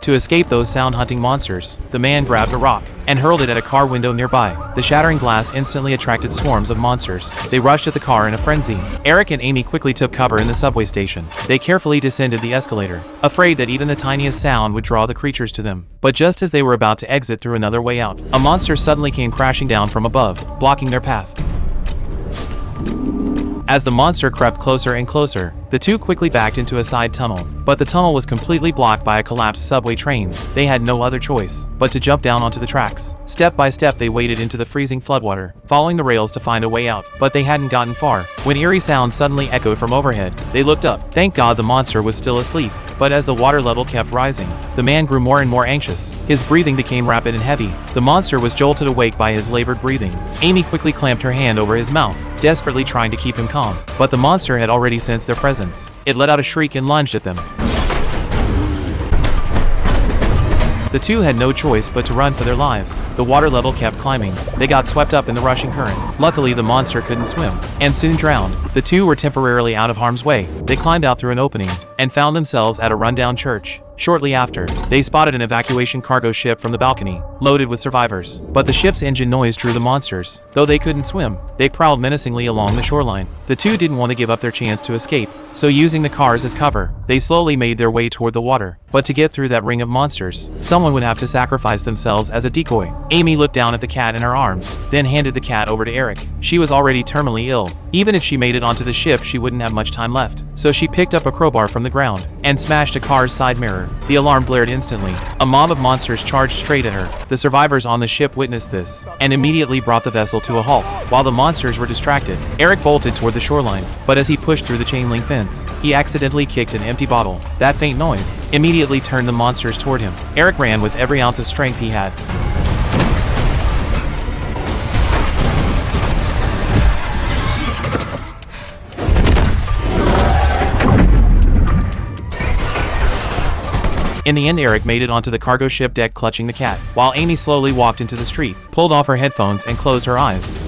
To escape those sound-hunting monsters, the man grabbed a rock and hurled it at a car window nearby. The shattering glass instantly attracted swarms of monsters. They rushed at the car in a frenzy. Eric and Amy quickly took cover in the subway station. They carefully descended the escalator, afraid that even the tiniest sound would draw the creatures to them. But just as they were about to exit through another way out, a monster suddenly came crashing down from above, blocking their path. As the monster crept closer and closer, the two quickly backed into a side tunnel, but the tunnel was completely blocked by a collapsed subway train. They had no other choice but to jump down onto the tracks. Step by step they waded into the freezing floodwater, following the rails to find a way out, but they hadn't gotten far when eerie sounds suddenly echoed from overhead. They looked up. Thank God the monster was still asleep, but as the water level kept rising, the man grew more and more anxious. His breathing became rapid and heavy. The monster was jolted awake by his labored breathing. Amy quickly clamped her hand over his mouth, desperately trying to keep him calm, but the monster had already sensed their presence. It let out a shriek and lunged at them. The two had no choice but to run for their lives. The water level kept climbing. They got swept up in the rushing current. Luckily, the monster couldn't swim, and soon drowned. The two were temporarily out of harm's way. They climbed out through an opening, and found themselves at a rundown church. Shortly after, they spotted an evacuation cargo ship from the balcony, loaded with survivors. But the ship's engine noise drew the monsters. Though they couldn't swim, they prowled menacingly along the shoreline. The two didn't want to give up their chance to escape, so using the cars as cover, they slowly made their way toward the water. But to get through that ring of monsters, someone would have to sacrifice themselves as a decoy. Amy looked down at the cat in her arms, then handed the cat over to Eric. She was already terminally ill. Even if she made it onto the ship, she wouldn't have much time left. So she picked up a crowbar from the ground and smashed a car's side mirror. The alarm blared instantly. A mob of monsters charged straight at her. The survivors on the ship witnessed this and immediately brought the vessel to a halt. While the monsters were distracted, Eric bolted toward the shoreline, but as he pushed through the chain link fence, he accidentally kicked an empty bottle. That faint noise immediately turned the monsters toward him. Eric ran with every ounce of strength he had. In the end, Eric made it onto the cargo ship deck clutching the cat, while Amy slowly walked into the street, pulled off her headphones and closed her eyes.